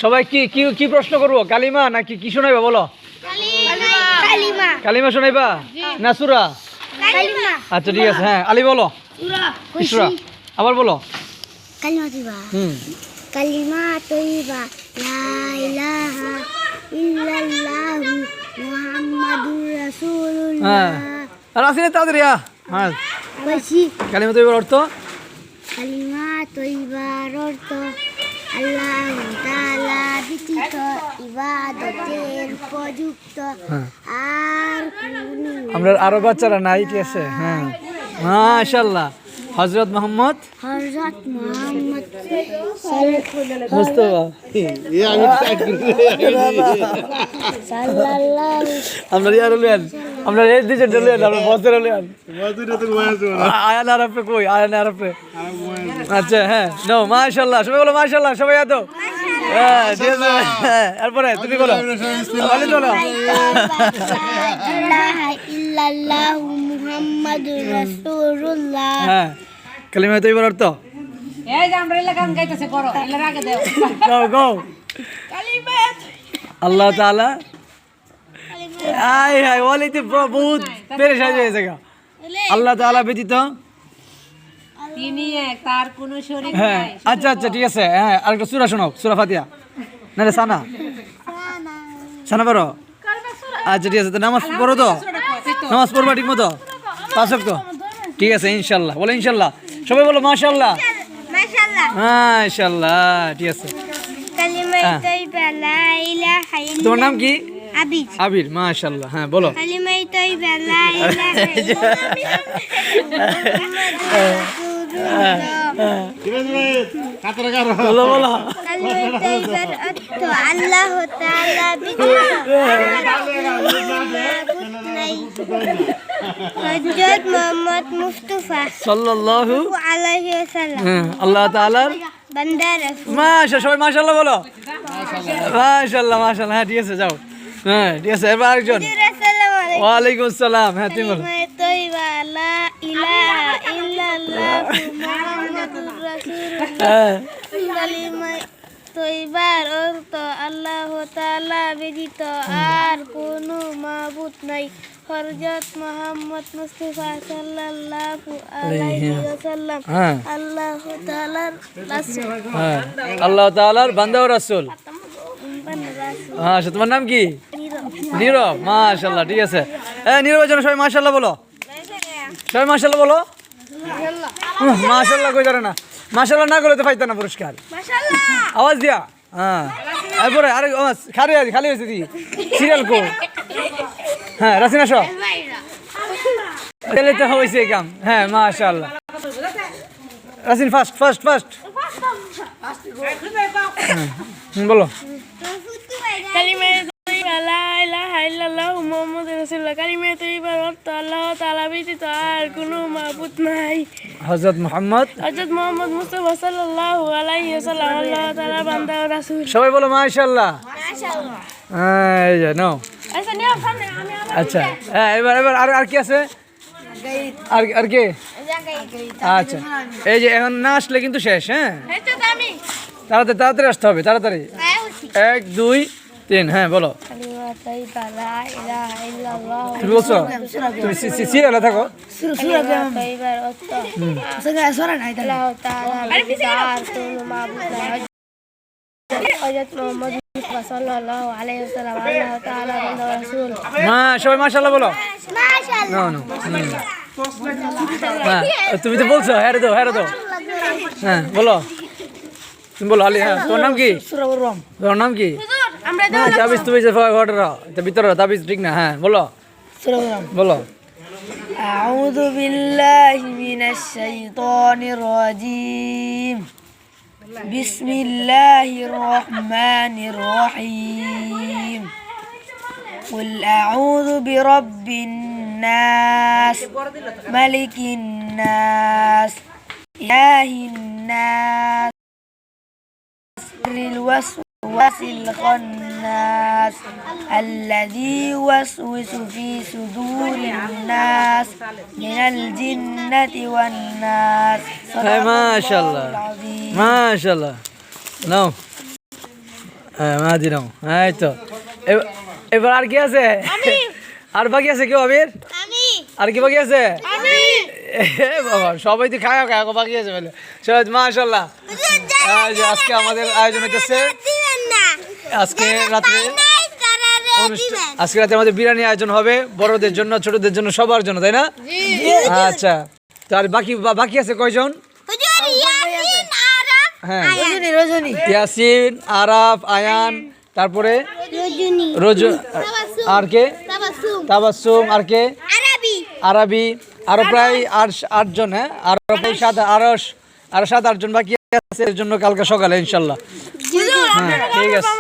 সবাই কি কি কি প্রশ্ন করবো? কালিমা নাকি কি শোনাইবা বলো? কালিমা শোনাইবা না সূরা? আচ্ছা ঠিক আছে। হ্যাঁ আলী বলো। সূরা। আবার বলো। কালিমা তৈবা লা ইলাহা ইল্লাল্লাহু মুহাম্মাদুর রাসূলুল্লাহ। হ্যাঁ আর আসলে তাদের হ্যাঁ বলছি কালিমা তৈবার অর্থ? কালিমা তৈবার অর্থ আল্লাহ তাআলা ব্যতীত ইবাদতের উপযুক্ত আর কোনো আমরা আরো বাচ্চারা নাই, ঠিক আছে? হ্যাঁ মাশাআল্লাহ। হযরত মুহাম্মদ মুস্তাফা সাল্লাল্লাহু আমরা ইয়ার লেন, আমরা এই দিকে লেন, আমরা বছর লেন আয়ান আরবে কই আয়ান আরবে। আচ্ছা হ্যাঁ নো মাশাআল্লাহ। সবাই বলো মাশাআল্লাহ। সবাই আতো হ্যাঁ ঠিক আছে। হ্যাঁ এরপরে তুমি বলো। বলো বলো। ইলাহা ইল্লাল্লাহু মুহাম্মাদুর রাসূলুল্লাহ। হ্যাঁ কালিমা তৈবার অর্থ? এই যে আমরা এলাকা গান গাইতেছে করো এলার আগে দাও গো গো। আল্লাহ তাআলা আয় হায় ওয়ালিতে বহুত পেরেশান হয়ে গেছে গা। আল্লাহ তাআলা ব্যতীত তিনি এক, তার কোনো শরীক হ্যাঁ নাই। আচ্ছা আচ্ছা ঠিক আছে। হ্যাঁ আরেকটা সূরা শোনাও, সূরা ফাতিহা। না রে সানা সানা পড়ো। আচ্ছা ঠিক আছে। তো নামাজ পড়ো তো? নামাজ পড়বা ঠিক মতো? 5 ওয়াক্ত? ঠিক আছে ইনশাআল্লাহ। বলো ইনশাআল্লাহ। সবাই বলো মাশাআল্লাহ। মাশাআল্লাহ। মাশাআল্লাহ ঠিক আছে। কালিমা তৈবা লা ইলাহা ইল্লাল্লাহ। তোমার নাম কি? আবিদ। আবির মাশাআল্লাহ। হ্যাঁ বলো। কালিমা তৈবা লা ইলাহা বলো বলো। কালিমা তৈবার অর্থ আল্লাহ তাআলা ব্যতীত হযরত মুহাম্মদ মুস্তাফা সাল্লাল্লাহু আলাইহি ওয়াসাল্লাম আল্লাহ তাআলার বান্দা রাসূল। মাশাআল্লাহ। সবাই মাশাআল্লাহ বলো। মাশাআল্লাহ মাশাআল্লাহ। হ্যাঁ ঠিক আছে যাও। হ্যাঁ ঠিক আছে। এবার আরেকজন। আসসালামু আলাইকুম। ওয়ালাইকুম আসসালাম। হ্যাঁ তুমি বলো। কালিমা তৈবা লা ইলাহা ইল্লাল্লাহ মুহাম্মাদুর রাসূলুল্লাহ। হ্যাঁ কালিমা তৈবার অর্থ আল্লাহ তাআলা ব্যতীত আর কোনো মাবুদ নাই। হযরত মুহাম্মদ মুস্তাফা সাল্লাল্লাহু আলাইহি ওয়াসাল্লাম হ্যাঁ আল্লাহ তাআলার রাসূল। হ্যাঁ আল্লাহ তাআলার বান্দা ও রাসূল। আচ্ছা তোমার নাম কি? নীরব। মাশাআল্লাহ ঠিক আছে। নীরবের জন্য সবাই মাশাআল্লাহ বলো। সবাই মাশাআল্লাহ বলো। মাশাআল্লাহ কই জানে না। মাশাআল্লাহ না করলে তো পাইতা না পুরস্কার। মাশাআল্লাহ। আওয়াজ দিয়া। হ্যাঁ এরপরে আরে খালি খালি হয়েছে দি সিরিয়াল কো। হ্যাঁ রাসিনা শো তাহলে তো হয়েছে কাম। হ্যাঁ মাশাআল্লাহ। রাসিন ফার্স্ট ফার্স্ট ফার্স্ট বলো। কালিমা তৈবা লা ইলাহা ইল্লাল্লাহু মুহাম্মাদুর রাসূলুল্লাহ। কালিমা তৈবার অর্থ আল্লাহ তাআলা ব্যতীত আর কোনো মাবুদ নাই। হযরত মুহাম্মদ হযরত মুহাম্মদ মুস্তাফা সাল্লাল্লাহু আলাইহি ওয়াসাল্লাম আল্লাহ তাআলা বান্দা ও রাসূল। সবাই বলো মাশাআল্লাহ। মাশাআল্লাহ। এই যে নাও। আচ্ছা নিও সামনে আমি আচ্ছা হ্যাঁ এবার এবার আর কি আছে? আর আর কি? আচ্ছা এই যে এখন না আসলে কিন্তু শেষ। হ্যাঁ এটা তো আমি তাড়াতাড়ি তাড়াতাড়ি আসতে হবে তাড়াতাড়ি। 1 2 3 হ্যাঁ বলো। কালিমা তৈবা লা ইলাহা ইল্লাল্লাহ। তুমি বলছো তুমি সিরিয়ালে থাকো। কালিমা তৈবার অর্থ আল্লাহ তাআলা ব্যতীত আর কোনো মাবুদ নাই। হযরত মুহাম্মদ মুস্তাফা সাল্লাল্লাহু আলাইহি ওয়াসাল্লাম আল্লাহ তাআলা বান্দা ও রাসূল। সবাই মাশাআল্লাহ বলো। মাশাআল্লাহ। নো নো হ্যাঁ তুমি তো বলছো। হ্যাঁ দাও হ্যাঁ দাও। হ্যাঁ বলো তুমি বলো আলী। হ্যাঁ তোমার নাম কি? তোমার নাম কি? আমরা না তাবিজ তুমি যে অর্ডার এটা ভিতরে তাবিজ ঠিক না। হ্যাঁ বলো বলো। আউযু বিল্লাহি মিনাশ শাইতানির রাজীম। বিসমিল্লাহির রহমানির রহিম। قل أعوذ برب الناس ملك الناس إله الناس الوسواس الخناس الذي يوسوس في صدور الناس من الجنة والناس. ما شاء الله ما شاء الله. নাও হ্যাঁ মাহাদি নাও, এই তো এবার আর কি আছে? আর বাকি আছে কেউ? আবির আর কি বাকি আছে? বাবা সবাই তো খায় খায় বাকি আছে বলে। সবাই মাশাআল্লাহ। আজকে আমাদের আয়োজন হইতেছে আজকে রাত্রে আমাদের বিরিয়ানি আয়োজন হবে, বড়দের জন্য ছোটদের জন্য সবার জন্য, তাই না? আচ্ছা, তার বাকি আছে কয়জন? হ্যাঁ, ইয়াসিন, আরাফ, আয়ান, তারপরে রোজু, আর কে? তাবাসসুম, আর কে? আরবি, আরো প্রায় 8জন। হ্যাঁ, আরো প্রায় 7-8 জন বাকি আছে, এর জন্য কালকে সকালে ইনশাল্লাহ। হ্যাঁ ঠিক আছে।